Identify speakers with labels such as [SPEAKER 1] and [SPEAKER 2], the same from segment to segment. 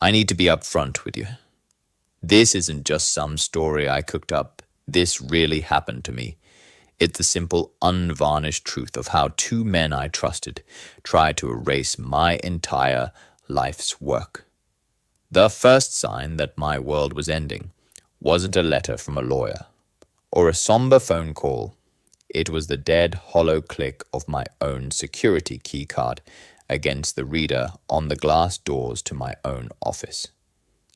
[SPEAKER 1] I need to be upfront with you. This isn't just some story I cooked up. This really happened to me. It's the simple, unvarnished truth of how two men I trusted tried to erase my entire life's work. The first sign that my world was ending wasn't a letter from a lawyer or a somber phone call. It was the dead, hollow click of my own security keycard against the reader on the glass doors to my own office.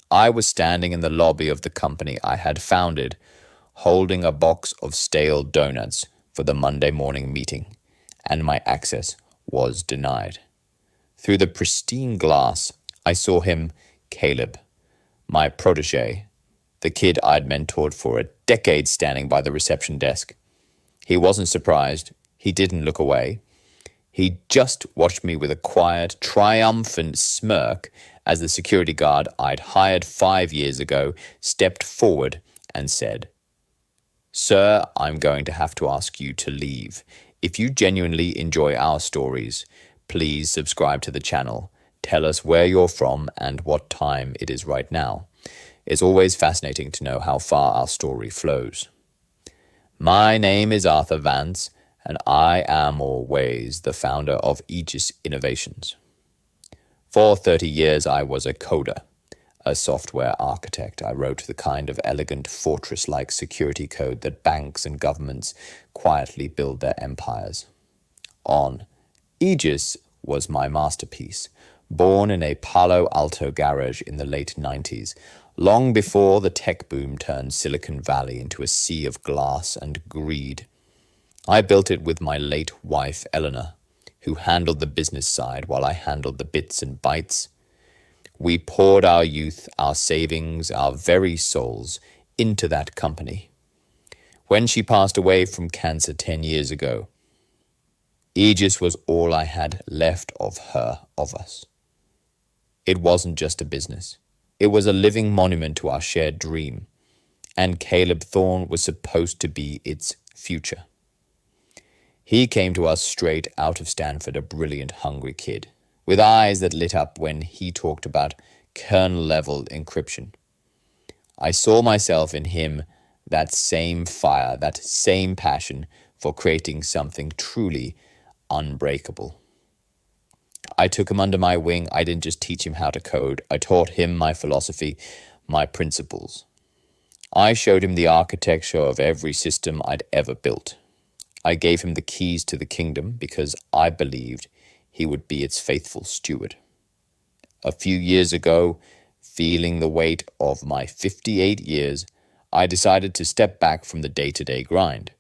[SPEAKER 1] I was standing in the lobby of the company I had founded, holding a box of stale donuts for the Monday morning meeting, and my access was denied. Through the pristine glass, I saw him, Caleb, my protégé, the kid I'd mentored for a decade standing by the reception desk. He wasn't surprised. He didn't look away. He just watched me with a quiet, triumphant smirk as the security guard I'd hired 5 years ago stepped forward and said, "Sir, I'm going to have to ask you to leave. If you genuinely enjoy our stories, please subscribe to the channel. Tell us where you're from and what time it is right now. It's always fascinating to know how far our story flows. My name is Arthur Vance, and I am always the founder of Aegis Innovations. For 30 years, I was a coder, a software architect. I wrote the kind of elegant fortress-like security code that banks and governments quietly build their empires on. Aegis was my masterpiece, born in a Palo Alto garage in the late 90s, long before the tech boom turned Silicon Valley into a sea of glass and greed. I built it with my late wife, Eleanor, who handled the business side while I handled the bits and bytes. We poured our youth, our savings, our very souls into that company. When she passed away from cancer 10 years ago, Aegis was all I had left of her, of us. It wasn't just a business. It was a living monument to our shared dream, and Caleb Thorne was supposed to be its future. He came to us straight out of Stanford, a brilliant, hungry kid, with eyes that lit up when he talked about kernel-level encryption. I saw myself in him, that same fire, that same passion for creating something truly unbreakable. I took him under my wing. I didn't just teach him how to code. I taught him my philosophy, my principles. I showed him the architecture of every system I'd ever built. I gave him the keys to the kingdom because I believed he would be its faithful steward. A few years ago, feeling the weight of my 58 years, I decided to step back from the day-to-day grind.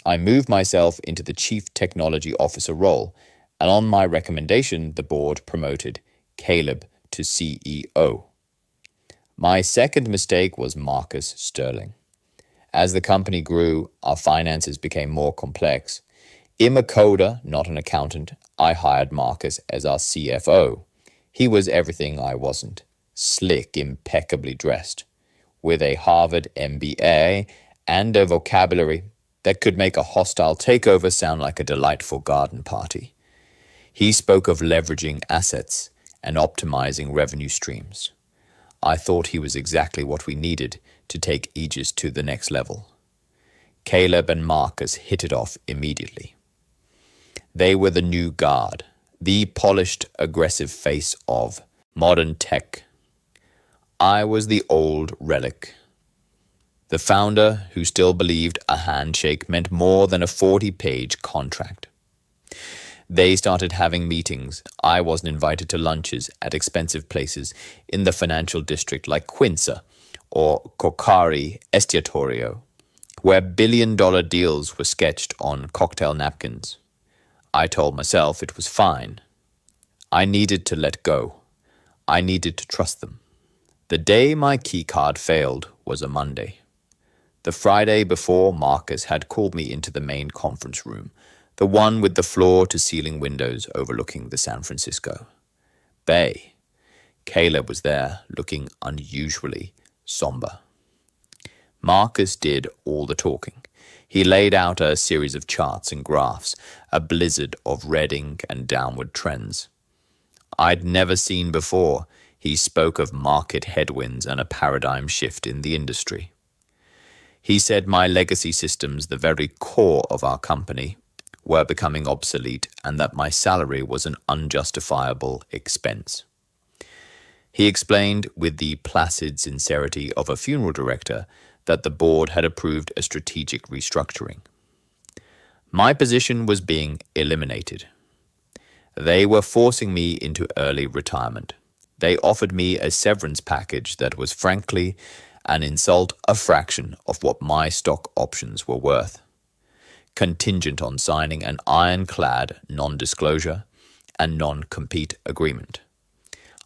[SPEAKER 1] I moved myself into the Chief Technology Officer role, and on my recommendation, the board promoted Caleb to CEO. My second mistake was Marcus Sterling. As the company grew, our finances became more complex. I'm a coder, not an accountant. I hired Marcus as our CFO. He was everything I wasn't. Slick, impeccably dressed, with a Harvard MBA and a vocabulary that could make a hostile takeover sound like a delightful garden party. He spoke of leveraging assets and optimizing revenue streams. I thought he was exactly what we needed to take Aegis to the next level. Caleb and Marcus hit it off immediately. They were the new guard, the polished, aggressive face of modern tech. I was the old relic, the founder who still believed a handshake meant more than a 40-page contract. They started having meetings. I wasn't invited to lunches at expensive places in the financial district like Quinza or Coccari Estiatorio, where billion-dollar deals were sketched on cocktail napkins. I told myself it was fine. I needed to let go. I needed to trust them. The day my keycard failed was a Monday. The Friday before, Marcus had called me into the main conference room, the one with the floor-to-ceiling windows overlooking the San Francisco Bay. Caleb was there, looking unusually somber. Marcus did all the talking. He laid out a series of charts and graphs, a blizzard of red ink and downward trends I'd never seen before. He spoke of market headwinds and a paradigm shift in the industry. He said my legacy systems, the very core of our company, were becoming obsolete and that my salary was an unjustifiable expense. He explained with the placid sincerity of a funeral director that the board had approved a strategic restructuring. My position was being eliminated. They were forcing me into early retirement. They offered me a severance package that was frankly an insult, a fraction of what my stock options were worth, contingent on signing an ironclad non-disclosure and non-compete agreement.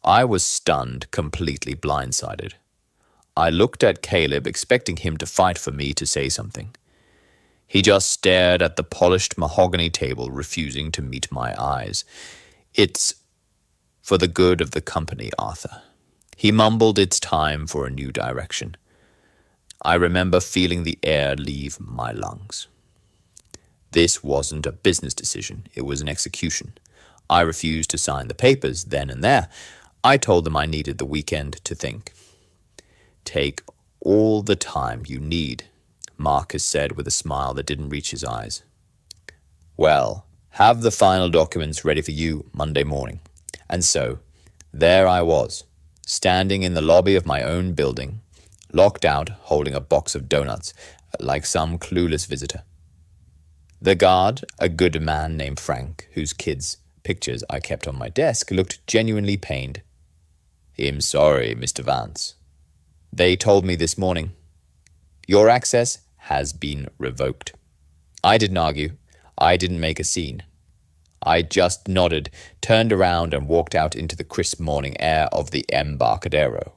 [SPEAKER 1] I was stunned, completely blindsided. I looked at Caleb, expecting him to fight for me to say something. He just stared at the polished mahogany table, refusing to meet my eyes. "It's for the good of the company, Arthur." He mumbled, "It's time for a new direction." I remember feeling the air leave my lungs. This wasn't a business decision, it was an execution. I refused to sign the papers then and there. I told them I needed the weekend to think. "Take all the time you need," Marcus said with a smile that didn't reach his eyes. "Well, have the final documents ready for you Monday morning." And so, there I was, standing in the lobby of my own building, locked out, holding a box of donuts, like some clueless visitor. The guard, a good man named Frank, whose kids' pictures I kept on my desk, looked genuinely pained. "I'm sorry, Mr. Vance. They told me this morning. Your access has been revoked." I didn't argue. I didn't make a scene. I just nodded, turned around and walked out into the crisp morning air of the Embarcadero.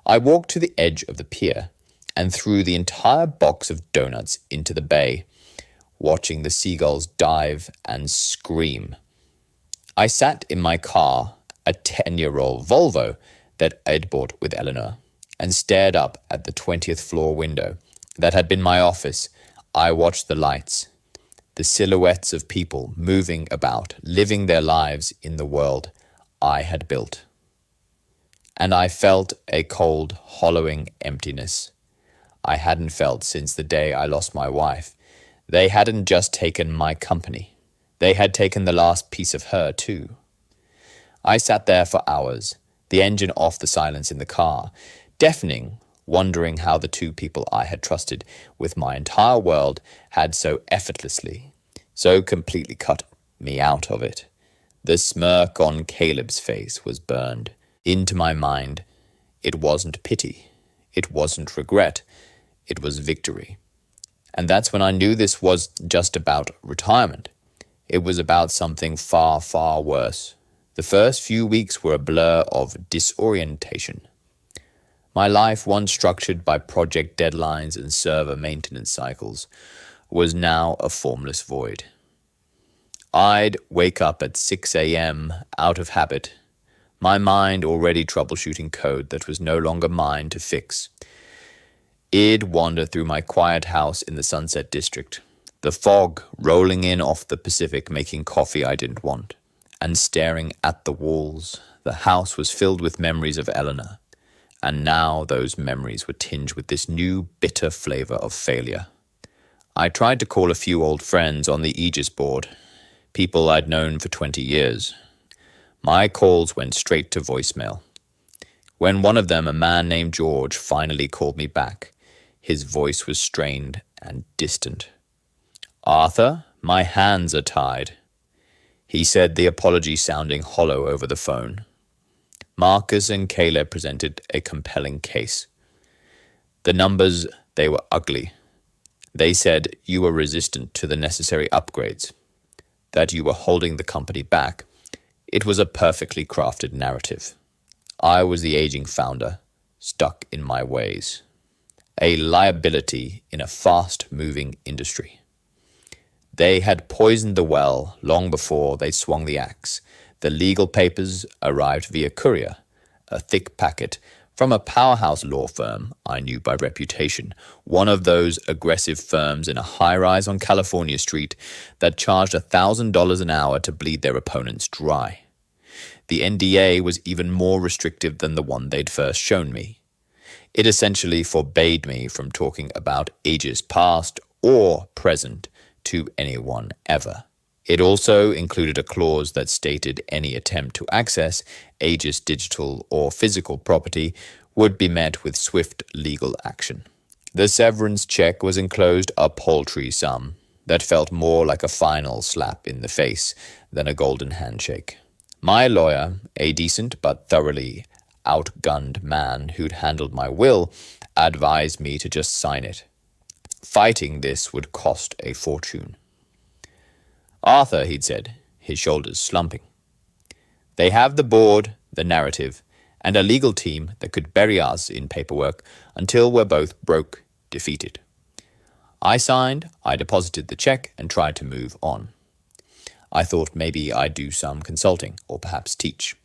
[SPEAKER 1] I walked to the edge of the pier and threw the entire box of donuts into the bay, watching the seagulls dive and scream. I sat in my car, a 10-year-old Volvo that I'd bought with Eleanor, and stared up at the 20th floor window that had been my office. I watched the lights, the silhouettes of people moving about, living their lives in the world I had built. And I felt a cold, hollowing emptiness I hadn't felt since the day I lost my wife. They hadn't just taken my company. They had taken the last piece of her, too. I sat there for hours, the engine off, the silence in the car, deafening, wondering how the two people I had trusted with my entire world had so effortlessly, so completely cut me out of it. The smirk on Caleb's face was burned into my mind. It wasn't pity. It wasn't regret. It was victory. And that's when I knew this was just about retirement. It was about something far, far worse. The first few weeks were a blur of disorientation. My life, once structured by project deadlines and server maintenance cycles, was now a formless void. I'd wake up at 6 a.m. out of habit, my mind already troubleshooting code that was no longer mine to fix. I'd wander through my quiet house in the Sunset District, the fog rolling in off the Pacific, making coffee I didn't want, and staring at the walls. The house was filled with memories of Eleanor, and now those memories were tinged with this new bitter flavor of failure. I tried to call a few old friends on the Aegis board, people I'd known for 20 years. My calls went straight to voicemail. When one of them, a man named George, finally called me back, his voice was strained and distant. "Arthur, my hands are tied," he said, the apology sounding hollow over the phone. Marcus and Caleb presented a compelling case. The numbers, they were ugly. They said you were resistant to the necessary upgrades, that you were holding the company back. It was a perfectly crafted narrative. I was the aging founder, stuck in my ways. A liability in a fast-moving industry. They had poisoned the well long before they swung the axe. The legal papers arrived via courier, a thick packet from a powerhouse law firm I knew by reputation, one of those aggressive firms in a high-rise on California Street that charged $1,000 an hour to bleed their opponents dry. The NDA was even more restrictive than the one they'd first shown me. It essentially forbade me from talking about Aegis past or present to anyone ever. It also included a clause that stated any attempt to access Aegis digital or physical property would be met with swift legal action. The severance check was enclosed a paltry sum that felt more like a final slap in the face than a golden handshake. My lawyer, a decent but thoroughly outgunned man who'd handled my will, advised me to just sign it. Fighting this would cost a fortune. Arthur, he'd said, his shoulders slumping. They have the board, the narrative, and a legal team that could bury us in paperwork until we're both broke, defeated. I signed, I deposited the check, and tried to move on. I thought maybe I'd do some consulting, or perhaps teach.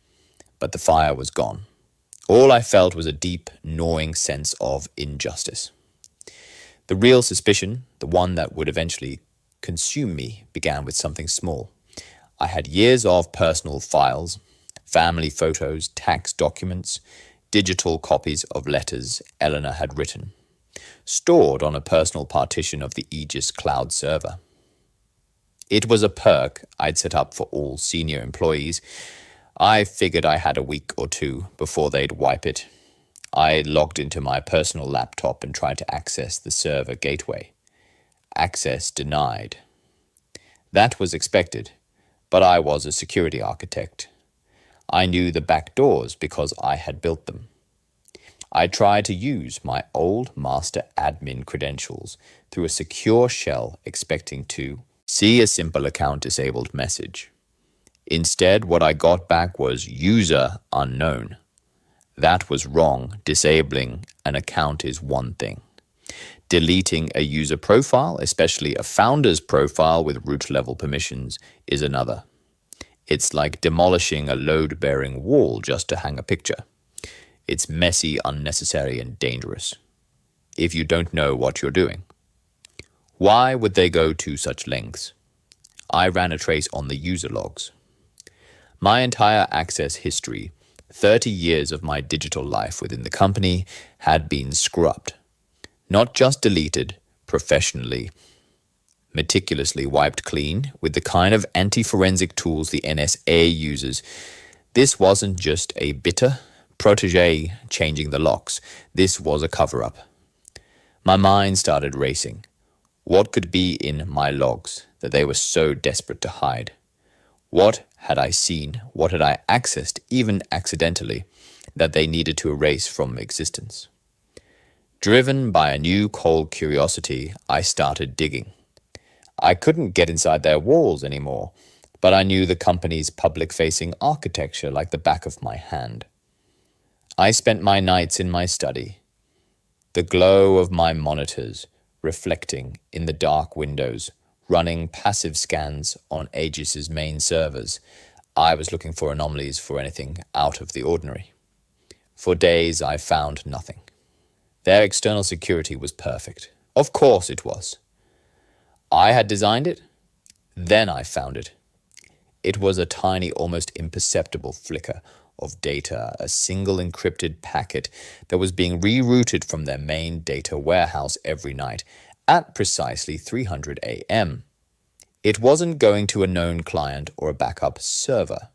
[SPEAKER 1] But the fire was gone. All I felt was a deep, gnawing sense of injustice. The real suspicion, the one that would eventually consume me, began with something small. I had years of personal files, family photos, tax documents, digital copies of letters Eleanor had written, stored on a personal partition of the Aegis cloud server. It was a perk I'd set up for all senior employees. I figured I had a week or two before they'd wipe it. I logged into my personal laptop and tried to access the server gateway. Access denied. That was expected, but I was a security architect. I knew the back doors because I had built them. I tried to use my old master admin credentials through a secure shell, expecting to see a simple account disabled message. Instead, what I got back was user unknown. That was wrong. Disabling an account is one thing. Deleting a user profile, especially a founder's profile with root-level permissions, is another. It's like demolishing a load-bearing wall just to hang a picture. It's messy, unnecessary, and dangerous, if you don't know what you're doing. Why would they go to such lengths? I ran a trace on the user logs. My entire access history, 30 years of my digital life within the company, had been scrubbed. Not just deleted, professionally, meticulously wiped clean with the kind of anti-forensic tools the NSA uses. This wasn't just a bitter protégé changing the locks. This was a cover-up. My mind started racing. What could be in my logs that they were so desperate to hide? What had I seen, what had I accessed, even accidentally, that they needed to erase from existence? Driven by a new cold curiosity, I started digging. I couldn't get inside their walls anymore, but I knew the company's public-facing architecture like the back of my hand. I spent my nights in my study, the glow of my monitors reflecting in the dark windows, running passive scans on Aegis's main servers. I was looking for anomalies, for anything out of the ordinary. For days, I found nothing. Their external security was perfect. Of course it was. I had designed it. Then I found it. It was a tiny, almost imperceptible flicker of data, a single encrypted packet that was being rerouted from their main data warehouse every night at precisely 300 a.m. It wasn't going to a known client or a backup server.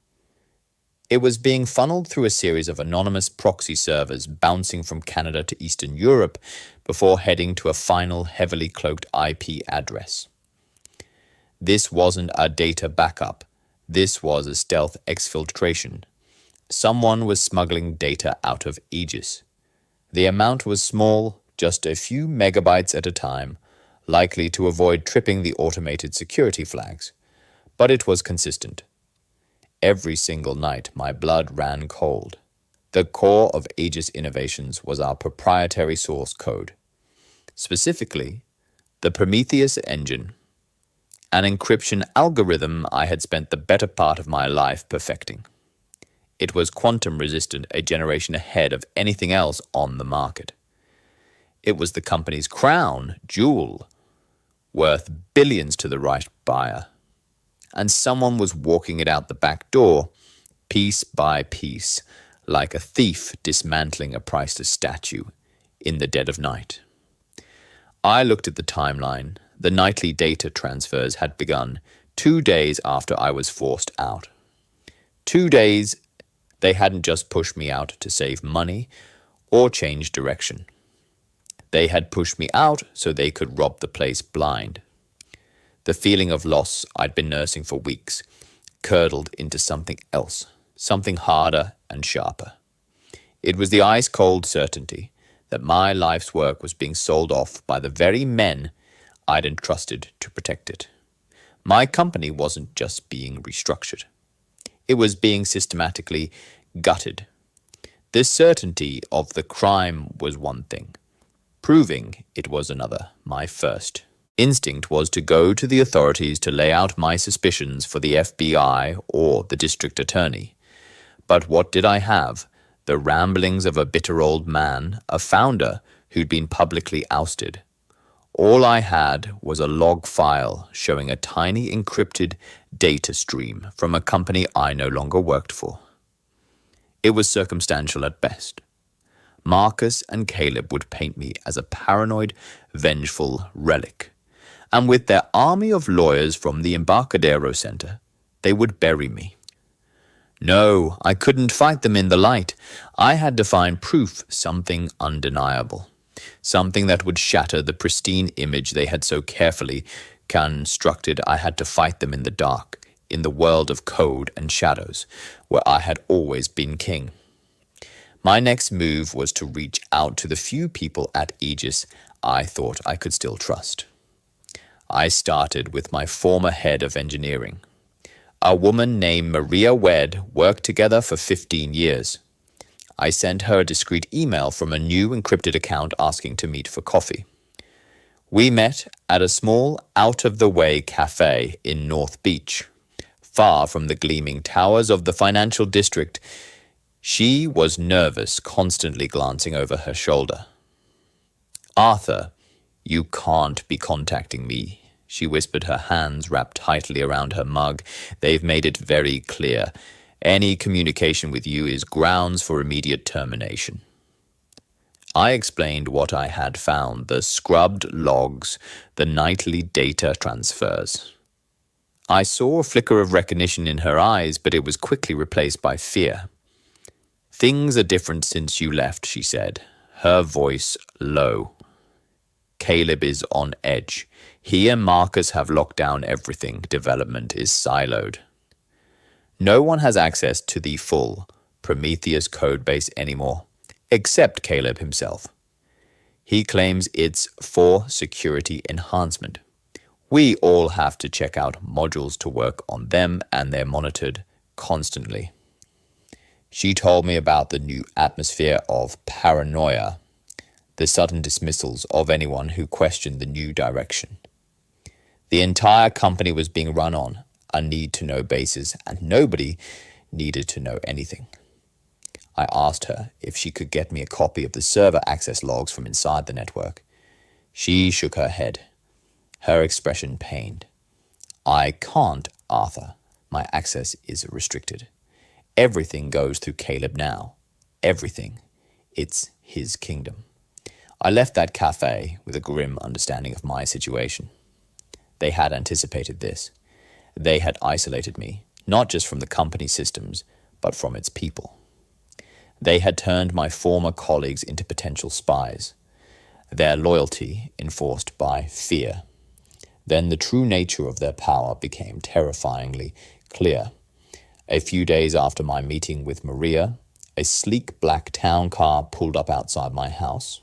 [SPEAKER 1] It was being funneled through a series of anonymous proxy servers bouncing from Canada to Eastern Europe before heading to a final heavily cloaked IP address. This wasn't a data backup. This was a stealth exfiltration. Someone was smuggling data out of Aegis. The amount was small, just a few megabytes at a time, likely to avoid tripping the automated security flags. But it was consistent. Every single night, my blood ran cold. The core of Aegis Innovations was our proprietary source code. Specifically, the Prometheus engine, an encryption algorithm I had spent the better part of my life perfecting. It was quantum resistant, a generation ahead of anything else on the market. It was the company's crown jewel, worth billions to the right buyer. And someone was walking it out the back door piece by piece, like a thief dismantling a priceless statue in the dead of night. I looked at the timeline. The nightly data transfers had begun 2 days after I was forced out. 2 days, they hadn't just pushed me out to save money or change direction. They had pushed me out so they could rob the place blind. The feeling of loss I'd been nursing for weeks curdled into something else, something harder and sharper. It was the ice-cold certainty that my life's work was being sold off by the very men I'd entrusted to protect it. My company wasn't just being restructured. It was being systematically gutted. This certainty of the crime was one thing. Proving it was another. My first instinct was to go to the authorities to lay out my suspicions for the FBI or the district attorney. But what did I have? The ramblings of a bitter old man, a founder who'd been publicly ousted. All I had was a log file showing a tiny encrypted data stream from a company I no longer worked for. It was circumstantial at best. Marcus and Caleb would paint me as a paranoid, vengeful relic, and with their army of lawyers from the Embarcadero Center, they would bury me. No, I couldn't fight them in the light. I had to find proof, something undeniable. Something that would shatter the pristine image they had so carefully constructed. I had to fight them in the dark, in the world of code and shadows, where I had always been king. My next move was to reach out to the few people at Aegis I thought I could still trust. I started with my former head of engineering. A woman named Maria Wedd worked together for 15 years. I sent her a discreet email from a new encrypted account asking to meet for coffee. We met at a small, out-of-the-way cafe in North Beach, far from the gleaming towers of the financial district. She was nervous, constantly glancing over her shoulder. "Arthur, you can't be contacting me," she whispered, her hands wrapped tightly around her mug. "They've made it very clear. Any communication with you is grounds for immediate termination." I explained what I had found, the scrubbed logs, the nightly data transfers. I saw a flicker of recognition in her eyes, but it was quickly replaced by fear. "Things are different since you left," she said, her voice low. "Caleb is on edge. He and Marcus have locked down everything. Development is siloed. No one has access to the full Prometheus codebase anymore, except Caleb himself. He claims it's for security enhancement. We all have to check out modules to work on them, and they're monitored constantly." She told me about the new atmosphere of paranoia, the sudden dismissals of anyone who questioned the new direction. The entire company was being run on a need-to-know basis, and nobody needed to know anything. I asked her if she could get me a copy of the server access logs from inside the network. She shook her head, her expression pained. "I can't, Arthur. My access is restricted. Everything goes through Caleb now. Everything. It's his kingdom." I left that cafe with a grim understanding of my situation. They had anticipated this. They had isolated me, not just from the company systems, but from its people. They had turned my former colleagues into potential spies, their loyalty enforced by fear. Then the true nature of their power became terrifyingly clear. A few days after my meeting with Maria, a sleek black town car pulled up outside my house.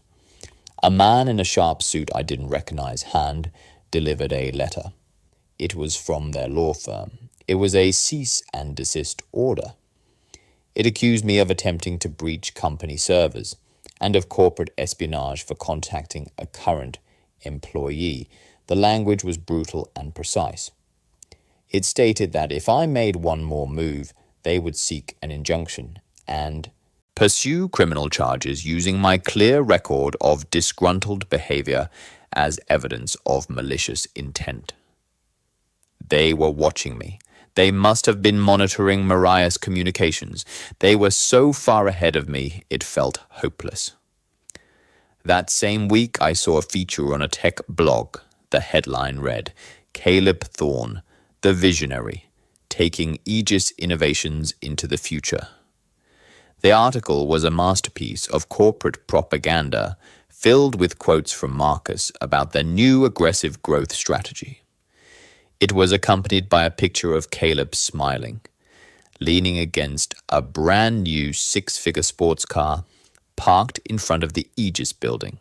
[SPEAKER 1] A man in a sharp suit I didn't recognize hand-delivered a letter. It was from their law firm. It was a cease and desist order. It accused me of attempting to breach company servers and of corporate espionage for contacting a current employee. The language was brutal and precise. It stated that if I made one more move, they would seek an injunction and pursue criminal charges using my clear record of disgruntled behavior as evidence of malicious intent. They were watching me. They must have been monitoring Mariah's communications. They were so far ahead of me, it felt hopeless. That same week, I saw a feature on a tech blog. The headline read, "Caleb Thorne, the Visionary, taking Aegis Innovations into the future." The article was a masterpiece of corporate propaganda filled with quotes from Marcus about their new aggressive growth strategy. It was accompanied by a picture of Caleb smiling, leaning against a brand new six-figure sports car parked in front of the Aegis building.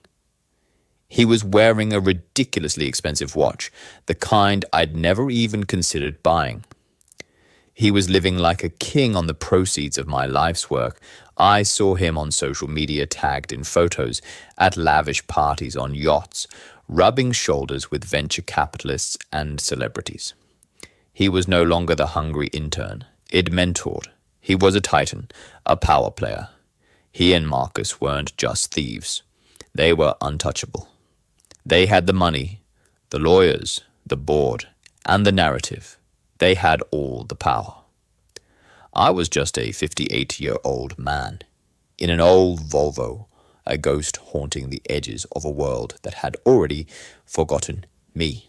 [SPEAKER 1] He was wearing a ridiculously expensive watch, the kind I'd never even considered buying. He was living like a king on the proceeds of my life's work. I saw him on social media tagged in photos, at lavish parties on yachts, rubbing shoulders with venture capitalists and celebrities. He was no longer the hungry intern. Id mentored. He was a titan, a power player. He and Marcus weren't just thieves. They were untouchable. They had the money, the lawyers, the board, and the narrative. They had all the power. I was just a 58-year-old man, in an old Volvo, a ghost haunting the edges of a world that had already forgotten me.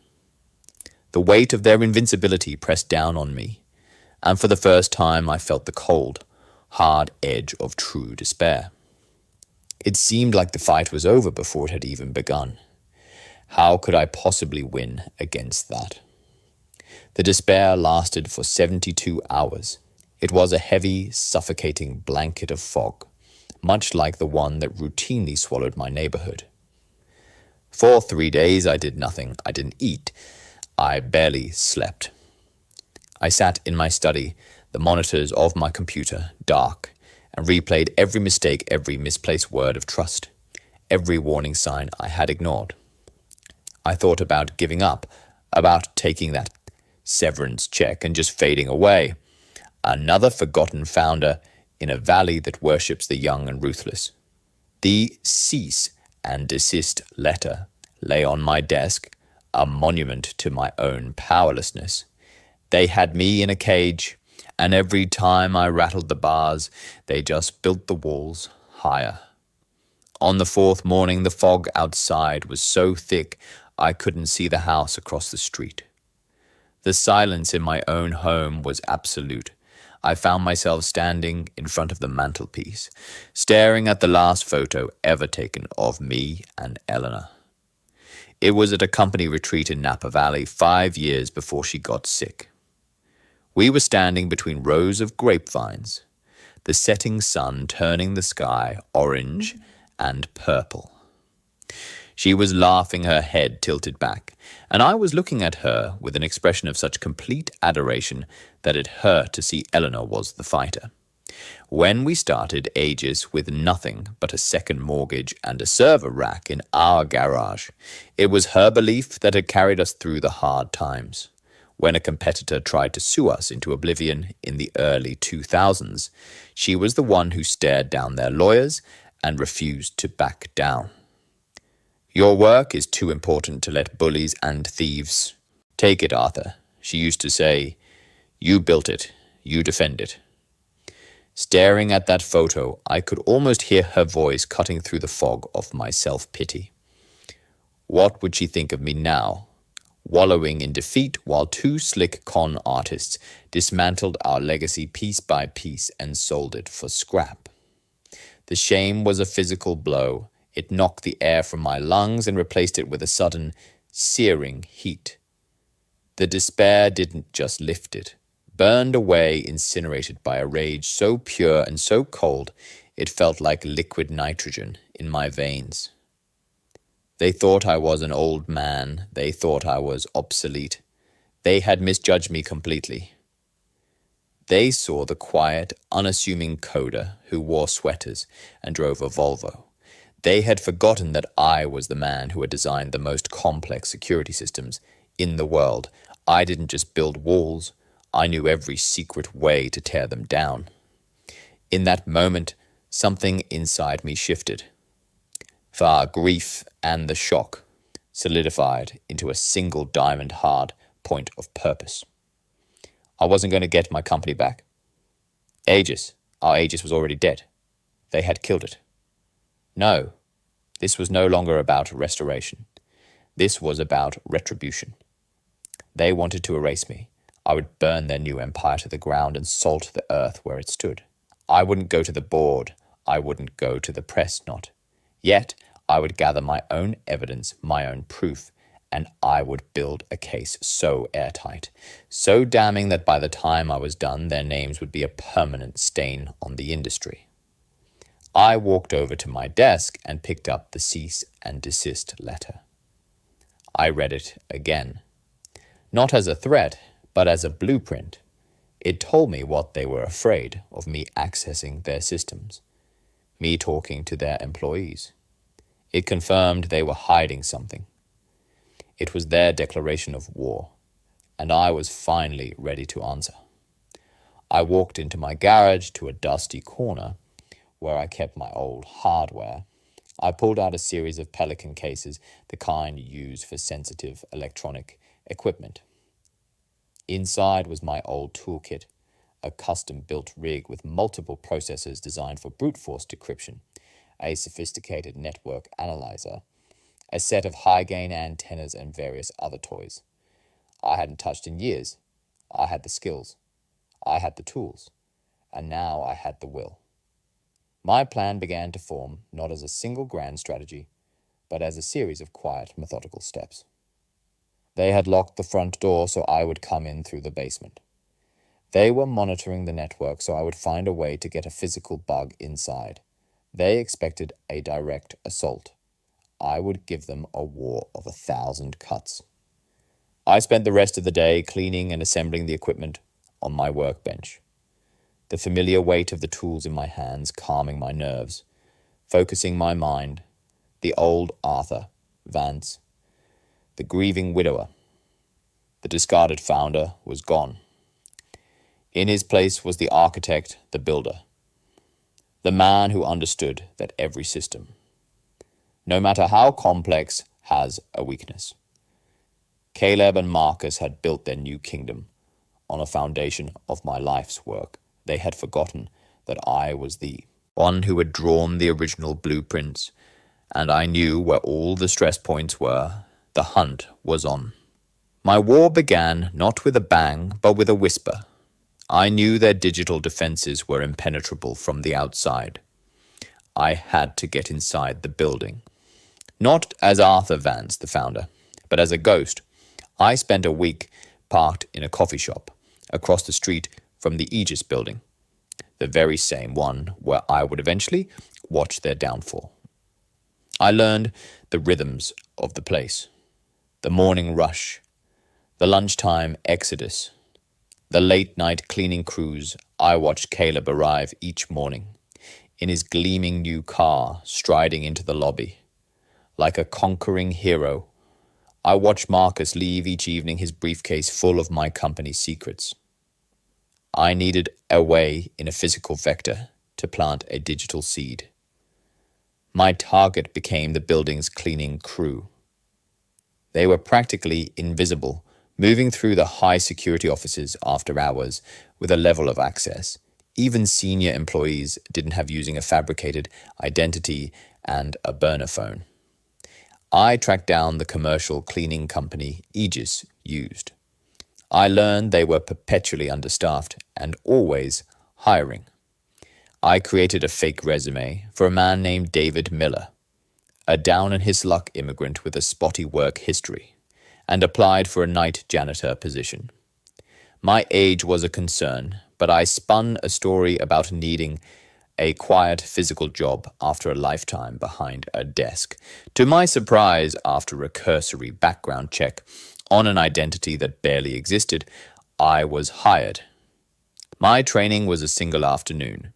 [SPEAKER 1] The weight of their invincibility pressed down on me, and for the first time I felt the cold, hard edge of true despair. It seemed like the fight was over before it had even begun. How could I possibly win against that? The despair lasted for 72 hours. It was a heavy, suffocating blanket of fog, much like the one that routinely swallowed my neighborhood. For 3 days I did nothing. I didn't eat. I barely slept. I sat in my study, the monitors of my computer, dark, and replayed every mistake, every misplaced word of trust, every warning sign I had ignored. I thought about giving up, about taking that severance check and just fading away. Another forgotten founder in a valley that worships the young and ruthless. The cease and desist letter lay on my desk, a monument to my own powerlessness. They had me in a cage, and every time I rattled the bars, they just built the walls higher. On the fourth morning, the fog outside was so thick I couldn't see the house across the street. The silence in my own home was absolute. I found myself standing in front of the mantelpiece, staring at the last photo ever taken of me and Eleanor. It was at a company retreat in Napa Valley 5 years before she got sick. We were standing between rows of grapevines, the setting sun turning the sky orange and purple. She was laughing, her head tilted back, and I was looking at her with an expression of such complete adoration that it hurt to see Eleanor was the fighter. When we started Aegis with nothing but a second mortgage and a server rack in our garage, it was her belief that had carried us through the hard times. When a competitor tried to sue us into oblivion in the early 2000s, she was the one who stared down their lawyers and refused to back down. "Your work is too important to let bullies and thieves take it, Arthur," she used to say. "You built it. You defend it." Staring at that photo, I could almost hear her voice cutting through the fog of my self-pity. What would she think of me now, wallowing in defeat while two slick con artists dismantled our legacy piece by piece and sold it for scrap? The shame was a physical blow. It knocked the air from my lungs and replaced it with a sudden, searing heat. The despair didn't just lift it, burned away, incinerated by a rage so pure and so cold, it felt like liquid nitrogen in my veins. They thought I was an old man. They thought I was obsolete. They had misjudged me completely. They saw the quiet, unassuming coder who wore sweaters and drove a Volvo. They had forgotten that I was the man who had designed the most complex security systems in the world. I didn't just build walls. I knew every secret way to tear them down. In that moment, something inside me shifted. For grief and the shock solidified into a single diamond-hard point of purpose. I wasn't going to get my company back. Our Aegis was already dead. They had killed it. No, this was no longer about restoration. This was about retribution. They wanted to erase me. I would burn their new empire to the ground and salt the earth where it stood. I wouldn't go to the board. I wouldn't go to the press, not. Yet, I would gather my own evidence, my own proof, and I would build a case so airtight, so damning that by the time I was done, their names would be a permanent stain on the industry. I walked over to my desk and picked up the cease and desist letter. I read it again. Not as a threat, but as a blueprint. It told me what they were afraid of me accessing their systems, me talking to their employees. It confirmed they were hiding something. It was their declaration of war, and I was finally ready to answer. I walked into my garage to a dusty corner where I kept my old hardware. I pulled out a series of Pelican cases, the kind used for sensitive electronic equipment. Inside was my old toolkit, a custom-built rig with multiple processors designed for brute force decryption, a sophisticated network analyzer, a set of high-gain antennas, and various other toys. I hadn't touched in years. I had the skills. I had the tools. And now I had the will. My plan began to form not as a single grand strategy, but as a series of quiet, methodical steps. They had locked the front door so I would come in through the basement. They were monitoring the network so I would find a way to get a physical bug inside. They expected a direct assault. I would give them a war of 1,000 cuts. I spent the rest of the day cleaning and assembling the equipment on my workbench. The familiar weight of the tools in my hands calming my nerves, focusing my mind, the old Arthur, Vance, the grieving widower. The discarded founder was gone. In his place was the architect, the builder, the man who understood that every system, no matter how complex, has a weakness. Caleb and Marcus had built their new kingdom on a foundation of my life's work. They had forgotten that I was the one who had drawn the original blueprints, and I knew where all the stress points were. The hunt was on. My war began not with a bang, but with a whisper. I knew their digital defenses were impenetrable from the outside. I had to get inside the building. Not as Arthur Vance, the founder, but as a ghost. I spent a week parked in a coffee shop across the street from the Aegis building, the very same one where I would eventually watch their downfall. I learned the rhythms of the place, the morning rush, the lunchtime exodus, the late-night cleaning crews. I watched Caleb arrive each morning in his gleaming new car, striding into the lobby. Like a conquering hero, I watched Marcus leave each evening, his briefcase full of my company's secrets. I needed a way in a physical vector to plant a digital seed. My target became the building's cleaning crew. They were practically invisible, moving through the high security offices after hours with a level of access even senior employees didn't have, using a fabricated identity and a burner phone. I tracked down the commercial cleaning company Aegis used. I learned they were perpetually understaffed and always hiring. I created a fake resume for a man named David Miller, a down-in-his-luck immigrant with a spotty work history, and applied for a night janitor position. My age was a concern, but I spun a story about needing a quiet physical job after a lifetime behind a desk. To my surprise, after a cursory background check on an identity that barely existed, I was hired. My training was a single afternoon.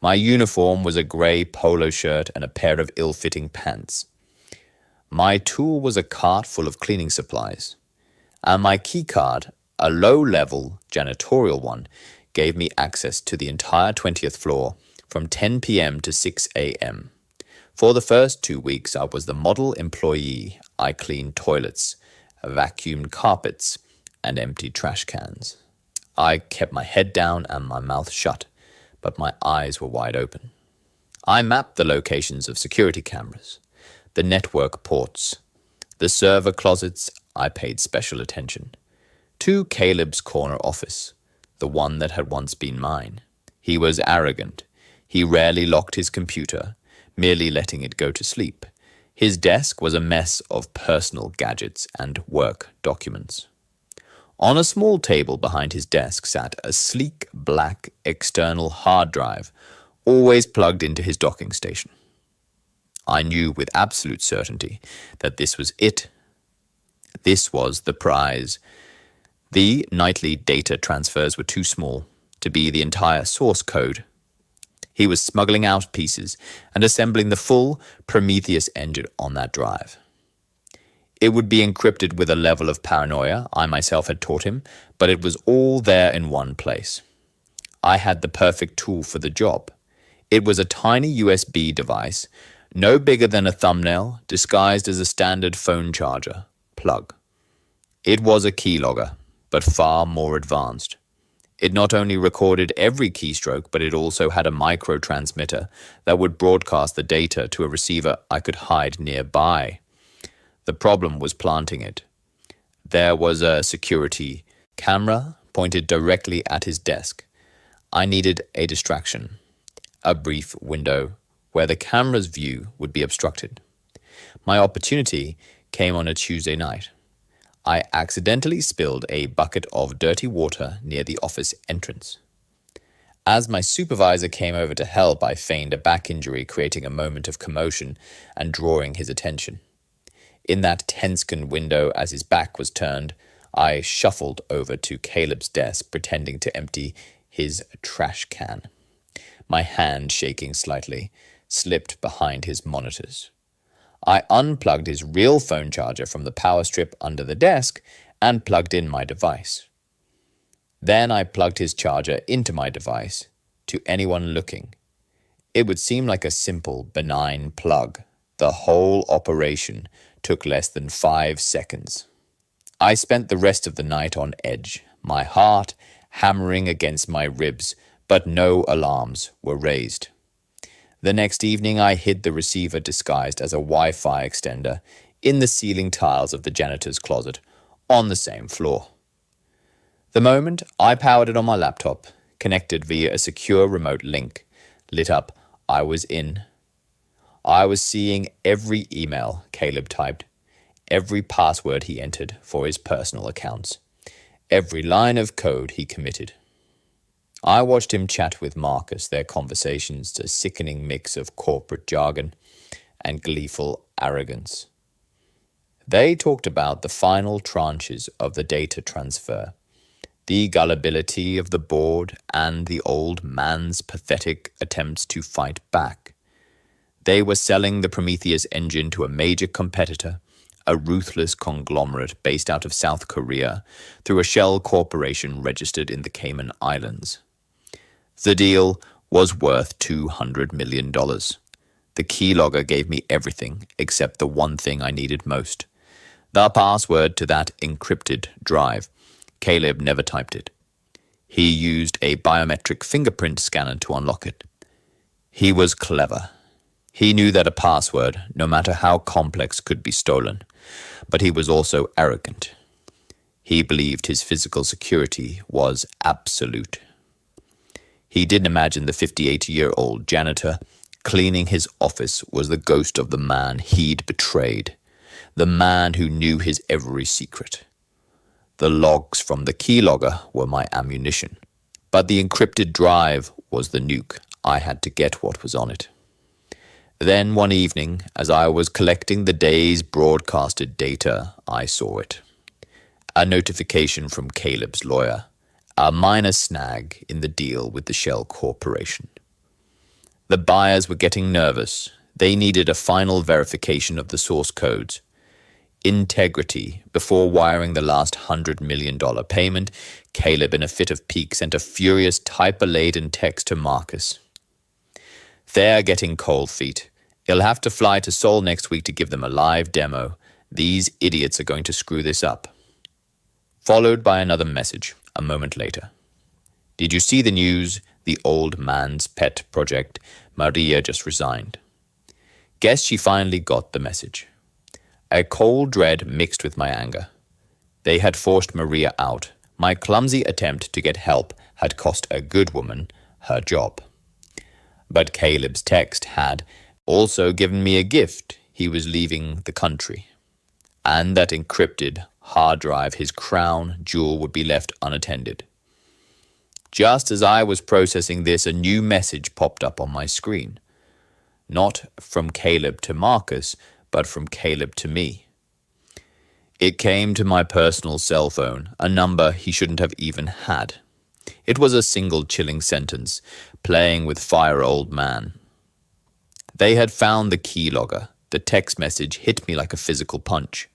[SPEAKER 1] My uniform was a grey polo shirt and a pair of ill-fitting pants. My tool was a cart full of cleaning supplies, and my key card, a low-level janitorial one, gave me access to the entire 20th floor from 10 p.m. to 6 a.m. For the first 2 weeks, I was the model employee. I cleaned toilets, vacuumed carpets, and emptied trash cans. I kept my head down and my mouth shut, but my eyes were wide open. I mapped the locations of security cameras, the network ports, the server closets. I paid special attention to Caleb's corner office, the one that had once been mine. He was arrogant. He rarely locked his computer, merely letting it go to sleep. His desk was a mess of personal gadgets and work documents. On a small table behind his desk sat a sleek black external hard drive, always plugged into his docking station. I knew with absolute certainty that this was it. This was the prize. The nightly data transfers were too small to be the entire source code. He was smuggling out pieces and assembling the full Prometheus engine on that drive. It would be encrypted with a level of paranoia I myself had taught him, but it was all there in one place. I had the perfect tool for the job. It was a tiny USB device, no bigger than a thumbnail, disguised as a standard phone charger plug. It was a keylogger, but far more advanced. It not only recorded every keystroke, but it also had a micro-transmitter that would broadcast the data to a receiver I could hide nearby. The problem was planting it. There was a security camera pointed directly at his desk. I needed a distraction, a brief window where the camera's view would be obstructed. My opportunity came on a Tuesday night. I accidentally spilled a bucket of dirty water near the office entrance. As my supervisor came over to help, I feigned a back injury, creating a moment of commotion and drawing his attention. In that ten-second window, as his back was turned, I shuffled over to Caleb's desk, pretending to empty his trash can. My hand, shaking slightly, slipped behind his monitors. I unplugged his real phone charger from the power strip under the desk and plugged in my device. Then I plugged his charger into my device. To anyone looking, it would seem like a simple, benign plug. The whole operation took less than 5 seconds. I spent the rest of the night on edge, my heart hammering against my ribs, but no alarms were raised. The next evening, I hid the receiver disguised as a Wi-Fi extender in the ceiling tiles of the janitor's closet on the same floor. The moment I powered it on my laptop, connected via a secure remote link, lit up, I was in. I was seeing every email Caleb typed, every password he entered for his personal accounts, every line of code he committed. I watched him chat with Marcus, their conversations a sickening mix of corporate jargon and gleeful arrogance. They talked about the final tranches of the data transfer, the gullibility of the board, and the old man's pathetic attempts to fight back. They were selling the Prometheus engine to a major competitor, a ruthless conglomerate based out of South Korea, through a shell corporation registered in the Cayman Islands. The deal was worth $200 million. The keylogger gave me everything except the one thing I needed most. The password to that encrypted drive. Caleb never typed it. He used a biometric fingerprint scanner to unlock it. He was clever. He knew that a password, no matter how complex, could be stolen. But he was also arrogant. He believed his physical security was absolute. He didn't imagine the 58-year-old janitor cleaning his office was the ghost of the man he'd betrayed, the man who knew his every secret. The logs from the keylogger were my ammunition, but the encrypted drive was the nuke. I had to get what was on it. Then one evening, as I was collecting the day's broadcasted data, I saw it. A notification from Caleb's lawyer. A minor snag in the deal with the Shell Corporation. The buyers were getting nervous. They needed a final verification of the source codes. Integrity. Before wiring the last $100 million payment, Caleb, in a fit of pique, sent a furious typo-laden text to Marcus. They're getting cold feet. He'll have to fly to Seoul next week to give them a live demo. These idiots are going to screw this up. Followed by another message. A moment later, Did you see the news? The old man's pet project. Maria just resigned. Guess she finally got the message. A cold dread mixed with my anger. They had forced Maria out. My clumsy attempt to get help had cost a good woman her job. But Caleb's text had also given me a gift. He was leaving the country. And that encrypted hard drive, his crown jewel, would be left unattended. Just as I was processing this, a new message popped up on my screen. Not from Caleb to Marcus, but from Caleb to me. It came to my personal cell phone, a number he shouldn't have even had. It was a single chilling sentence, playing with fire, old man. They had found the keylogger. The text message hit me like a physical punch.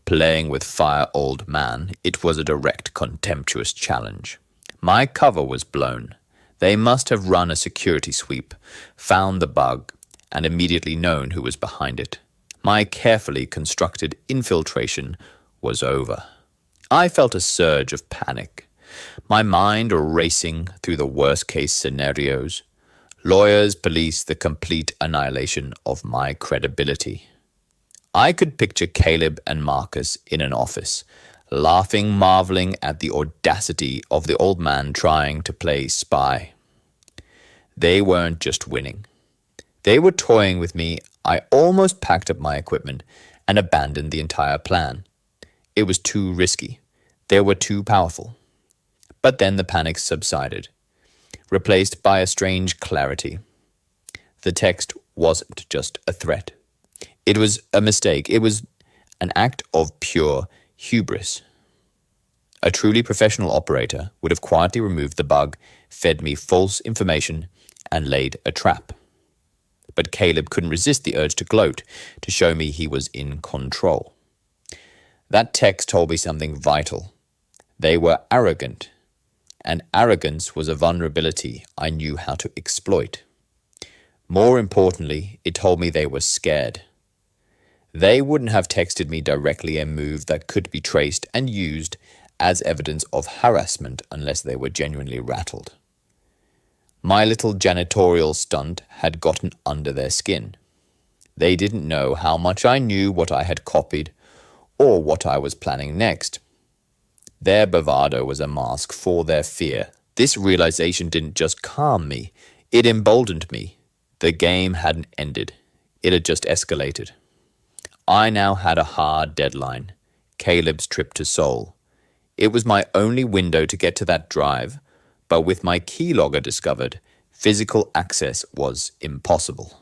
[SPEAKER 1] Playing with fire, old man, it was a direct, contemptuous challenge. My cover was blown. They must have run a security sweep, found the bug, and immediately known who was behind it. My carefully constructed infiltration was over. I felt a surge of panic, my mind racing through the worst-case scenarios. Lawyers, police, the complete annihilation of my credibility. I could picture Caleb and Marcus in an office, laughing, marveling at the audacity of the old man trying to play spy. They weren't just winning. They were toying with me. I almost packed up my equipment and abandoned the entire plan. It was too risky. They were too powerful. But then the panic subsided, replaced by a strange clarity. The text wasn't just a threat. It was a mistake. It was an act of pure hubris. A truly professional operator would have quietly removed the bug, fed me false information, and laid a trap. But Caleb couldn't resist the urge to gloat, to show me he was in control. That text told me something vital. They were arrogant, and arrogance was a vulnerability I knew how to exploit. More importantly, it told me they were scared. They wouldn't have texted me directly a move that could be traced and used as evidence of harassment unless they were genuinely rattled. My little janitorial stunt had gotten under their skin. They didn't know how much I knew what I had copied or what I was planning next. Their bravado was a mask for their fear. This realization didn't just calm me, it emboldened me. The game hadn't ended. It had just escalated. I now had a hard deadline, Caleb's trip to Seoul. It was my only window to get to that drive, but with my keylogger discovered, physical access was impossible.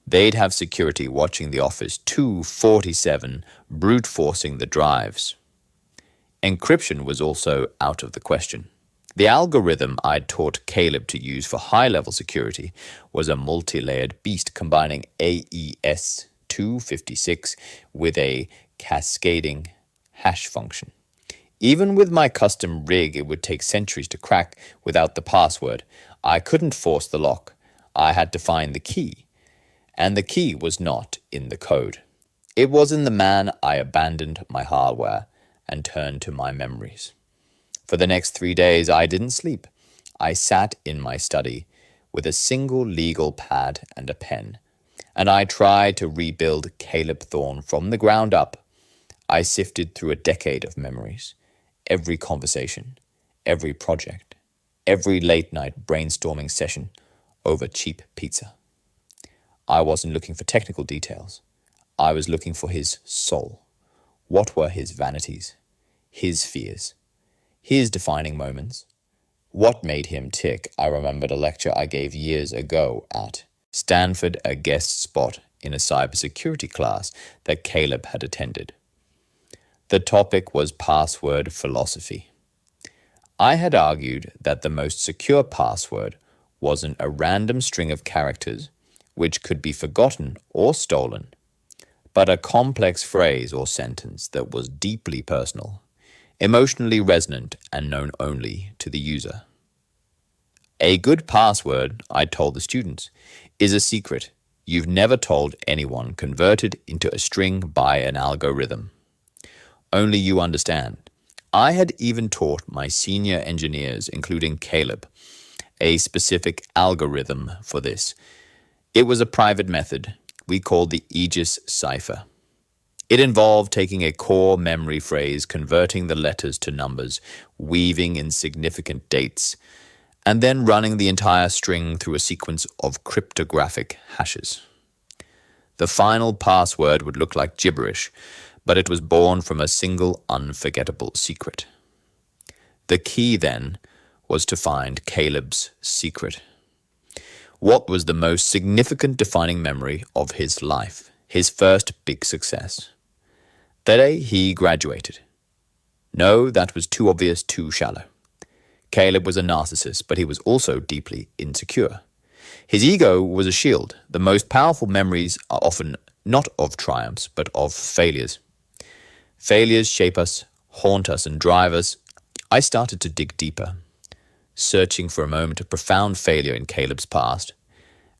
[SPEAKER 1] They'd have security watching the office 247, brute forcing the drives. Encryption was also out of the question. The algorithm I'd taught Caleb to use for high-level security was a multi-layered beast combining AES 256 with a cascading hash function. Even with my custom rig, it would take centuries to crack without the password. I couldn't force the lock. I had to find the key. And the key was not in the code. It was in the man. I abandoned my hardware and turned to my memories. For the next 3 days, I didn't sleep. I sat in my study with a single legal pad and a pen, and I tried to rebuild Caleb Thorne from the ground up. I sifted through a decade of memories, every conversation, every project, every late-night brainstorming session over cheap pizza. I wasn't looking for technical details. I was looking for his soul. What were his vanities, his fears, his defining moments? What made him tick? I remembered a lecture I gave years ago at Stanford, a guest spot in a cybersecurity class that Caleb had attended. The topic was password philosophy. I had argued that the most secure password wasn't a random string of characters which could be forgotten or stolen, but a complex phrase or sentence that was deeply personal, emotionally resonant, and known only to the user. A good password, I told the students, is a secret you've never told anyone, converted into a string by an algorithm. Only you understand. I had even taught my senior engineers, including Caleb, a specific algorithm for this. It was a private method we called the Aegis cipher. It involved taking a core memory phrase, converting the letters to numbers, weaving in significant dates, and then running the entire string through a sequence of cryptographic hashes. The final password would look like gibberish, but it was born from a single unforgettable secret. The key, then, was to find Caleb's secret. What was the most significant defining memory of his life, his first big success? The day he graduated. No, that was too obvious, too shallow. Caleb was a narcissist, but he was also deeply insecure. His ego was a shield. The most powerful memories are often not of triumphs, but of failures. Failures shape us, haunt us, and drive us. I started to dig deeper, searching for a moment of profound failure in Caleb's past,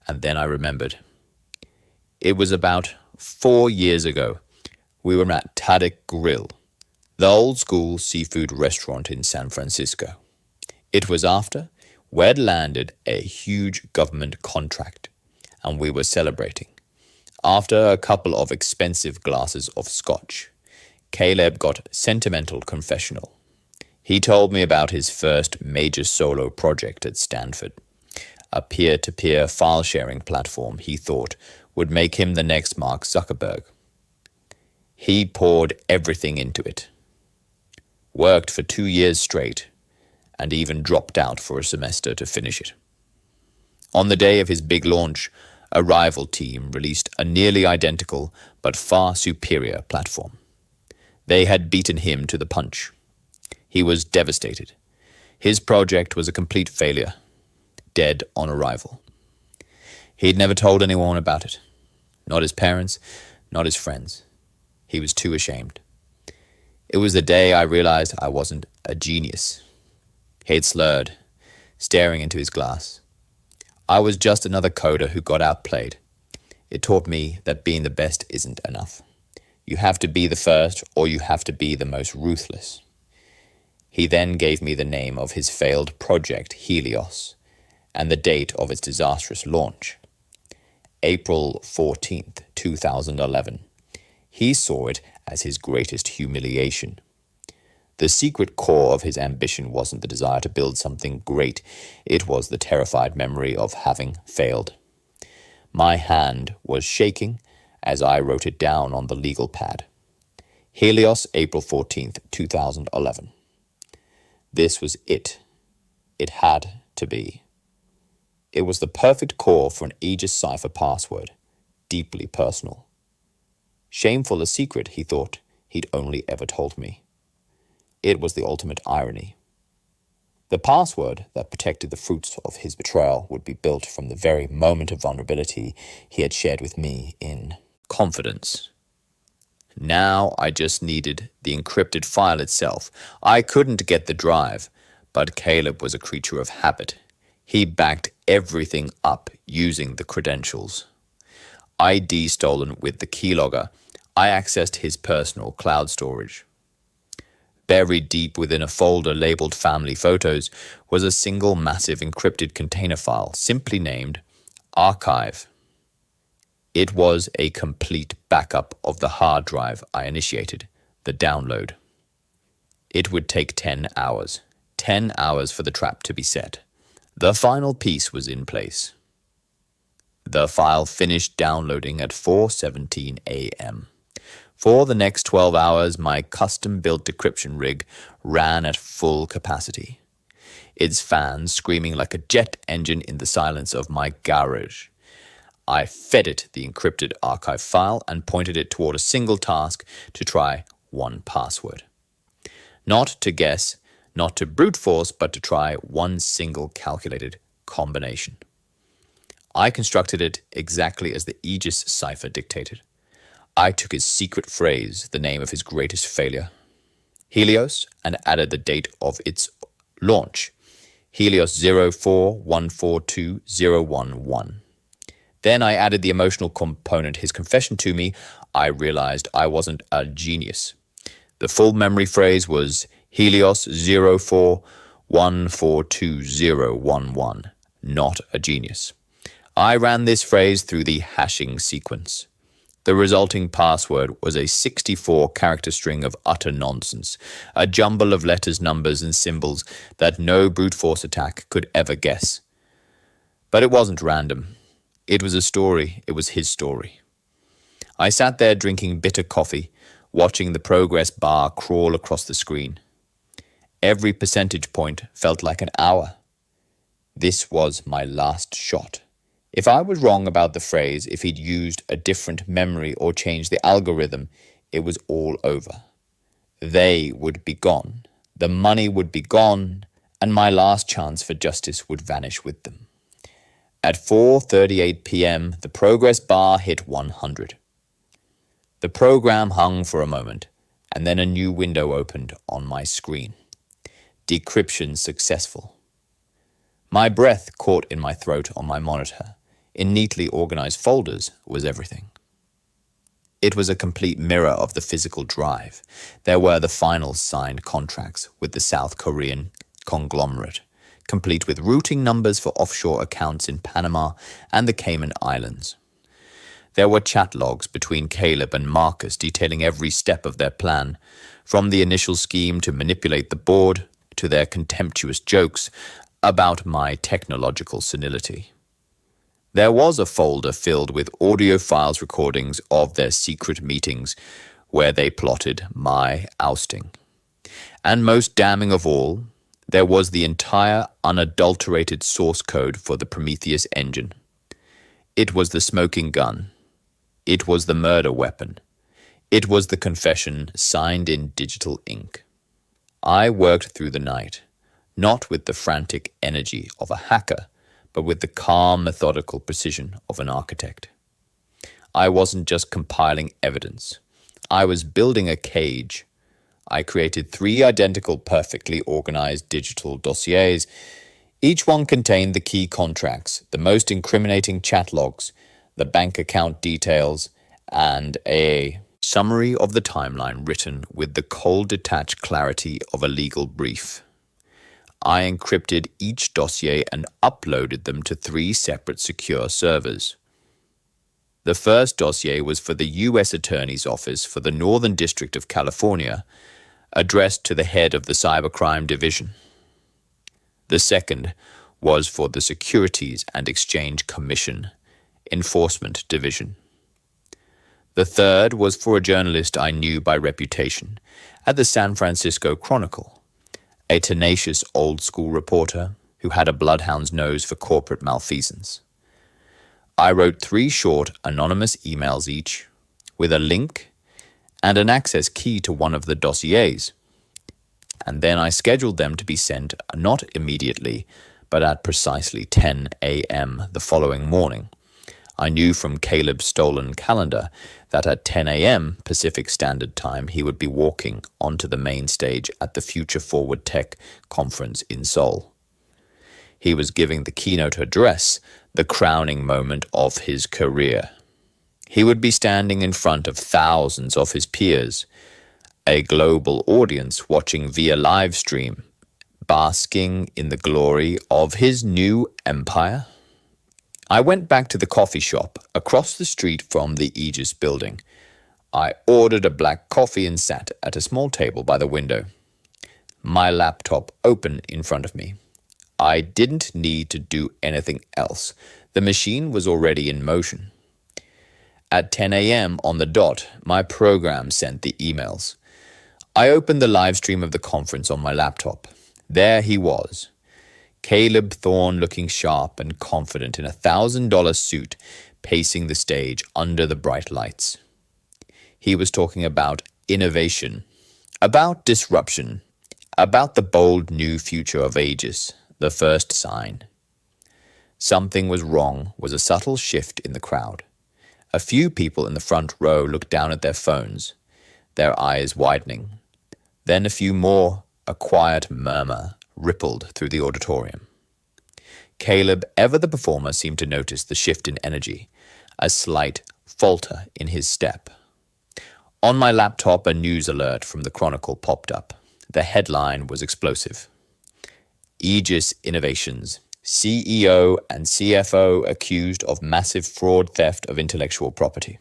[SPEAKER 1] and then I remembered. It was about 4 years ago. We were at Tadic Grill, the old-school seafood restaurant in San Francisco. It was after we'd landed a huge government contract, and we were celebrating. After a couple of expensive glasses of scotch, Caleb got sentimental confessional. He told me about his first major solo project at Stanford, a peer-to-peer file-sharing platform he thought would make him the next Mark Zuckerberg. He poured everything into it, worked for 2 years straight, and even dropped out for a semester to finish it. On the day of his big launch, a rival team released a nearly identical but far superior platform. They had beaten him to the punch. He was devastated. His project was a complete failure, dead on arrival. He'd never told anyone about it, not his parents, not his friends. He was too ashamed. It was the day I realized I wasn't a genius. He'd slurred, staring into his glass. I was just another coder who got outplayed. It taught me that being the best isn't enough. You have to be the first, or you have to be the most ruthless. He then gave me the name of his failed project, Helios, and the date of its disastrous launch. April 14th, 2011. He saw it as his greatest humiliation. The secret core of his ambition wasn't the desire to build something great. It was the terrified memory of having failed. My hand was shaking as I wrote it down on the legal pad. Helios, April 14th, 2011. This was it. It had to be. It was the perfect core for an Aegis cipher password, deeply personal. Shameful a secret, he thought, he'd only ever told me. It was the ultimate irony. The password that protected the fruits of his betrayal would be built from the very moment of vulnerability he had shared with me in confidence. Now I just needed the encrypted file itself. I couldn't get the drive, but Caleb was a creature of habit. He backed everything up using the credentials. ID stolen with the keylogger, I accessed his personal cloud storage. Buried deep within a folder labeled Family Photos was a single massive encrypted container file, simply named Archive. It was a complete backup of the hard drive I initiated, the download. It would take 10 hours. 10 hours for the trap to be set. The final piece was in place. The file finished downloading at 4:17 a.m. For the next 12 hours, my custom-built decryption rig ran at full capacity, its fans screaming like a jet engine in the silence of my garage. I fed it the encrypted archive file and pointed it toward a single task to try one password. Not to guess, not to brute force, but to try one single calculated combination. I constructed it exactly as the Aegis cipher dictated. I took his secret phrase, the name of his greatest failure, Helios, and added the date of its launch, Helios 04142011. Then I added the emotional component, his confession to me. I realized I wasn't a genius. The full memory phrase was Helios 04142011, not a genius. I ran this phrase through the hashing sequence. The resulting password was a 64-character string of utter nonsense, a jumble of letters, numbers, and symbols that no brute force attack could ever guess. But it wasn't random. It was a story. It was his story. I sat there drinking bitter coffee, watching the progress bar crawl across the screen. Every percentage point felt like an hour. This was my last shot. If I was wrong about the phrase, if he'd used a different memory or changed the algorithm, it was all over. They would be gone. The money would be gone, and my last chance for justice would vanish with them. At 4:38 p.m., the progress bar hit 100. The program hung for a moment, and then a new window opened on my screen. Decryption successful. My breath caught in my throat on my monitor. In neatly organized folders was everything. It was a complete mirror of the physical drive. There were the final signed contracts with the South Korean conglomerate, complete with routing numbers for offshore accounts in Panama and the Cayman Islands. There were chat logs between Caleb and Marcus detailing every step of their plan, from the initial scheme to manipulate the board to their contemptuous jokes about my technological senility. There was a folder filled with audio files recordings of their secret meetings where they plotted my ousting. And most damning of all, there was the entire unadulterated source code for the Prometheus engine. It was the smoking gun. It was the murder weapon. It was the confession signed in digital ink. I worked through the night, not with the frantic energy of a hacker, but with the calm, methodical precision of an architect. I wasn't just compiling evidence. I was building a cage. I created 3 identical, perfectly organized digital dossiers. Each one contained the key contracts, the most incriminating chat logs, the bank account details, and a summary of the timeline written with the cold, detached clarity of a legal brief. I encrypted each dossier and uploaded them to 3 separate secure servers. The first dossier was for the U.S. Attorney's Office for the Northern District of California, addressed to the head of the Cybercrime Division. The second was for the Securities and Exchange Commission, Enforcement Division. The third was for a journalist I knew by reputation at the San Francisco Chronicle, a tenacious old-school reporter who had a bloodhound's nose for corporate malfeasance. I wrote 3 short, anonymous emails each, with a link and an access key to one of the dossiers, and then I scheduled them to be sent not immediately, but at precisely 10 a.m. the following morning. I knew from Caleb's stolen calendar that at 10 a.m. Pacific Standard Time he would be walking onto the main stage at the Future Forward Tech conference in Seoul. He was giving the keynote address, the crowning moment of his career. He would be standing in front of thousands of his peers, a global audience watching via live stream, basking in the glory of his new empire. I went back to the coffee shop across the street from the Aegis building. I ordered a black coffee and sat at a small table by the window, my laptop open in front of me. I didn't need to do anything else. The machine was already in motion. At 10 a.m. on the dot, my program sent the emails. I opened the live stream of the conference on my laptop. There he was. Caleb Thorne, looking sharp and confident in a $1,000 suit, pacing the stage under the bright lights. He was talking about innovation, about disruption, about the bold new future of Aegis, the first sign. Something was wrong was a subtle shift in the crowd. A few people in the front row looked down at their phones, their eyes widening. Then a few more, a quiet murmur rippled through the auditorium. Caleb, ever the performer, seemed to notice the shift in energy, a slight falter in his step. On my laptop, a news alert from the Chronicle popped up. The headline was explosive. Aegis Innovations, CEO and CFO accused of massive fraud theft of intellectual property.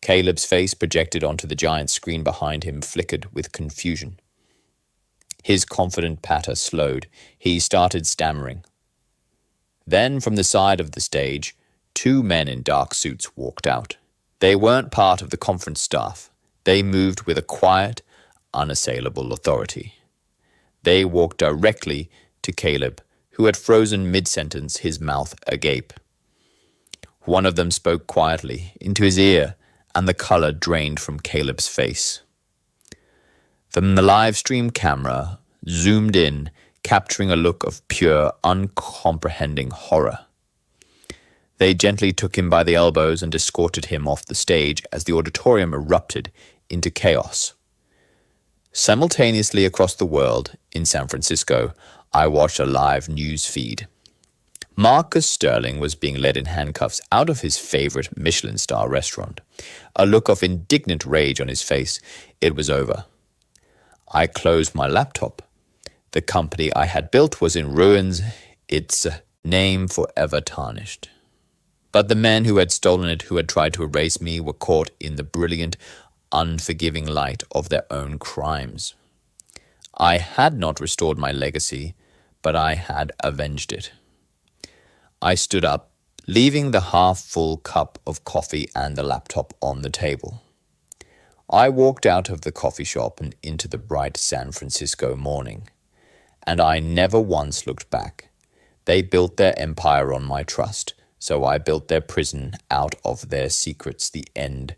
[SPEAKER 1] Caleb's face projected onto the giant screen behind him flickered with confusion. His confident patter slowed. He started stammering. Then, from the side of the stage, two men in dark suits walked out. They weren't part of the conference staff. They moved with a quiet, unassailable authority. They walked directly to Caleb, who had frozen mid-sentence, his mouth agape. One of them spoke quietly into his ear, and the color drained from Caleb's face. Then the live stream camera zoomed in, capturing a look of pure, uncomprehending horror. They gently took him by the elbows and escorted him off the stage as the auditorium erupted into chaos. Simultaneously across the world, in San Francisco, I watched a live news feed. Marcus Sterling was being led in handcuffs out of his favorite Michelin-star restaurant. A look of indignant rage on his face. It was over. I closed my laptop. The company I had built was in ruins, its name forever tarnished. But the men who had stolen it, who had tried to erase me, were caught in the brilliant, unforgiving light of their own crimes. I had not restored my legacy, but I had avenged it. I stood up, leaving the half-full cup of coffee and the laptop on the table. I walked out of the coffee shop and into the bright San Francisco morning, and I never once looked back. They built their empire on my trust, so I built their prison out of their secrets. The end.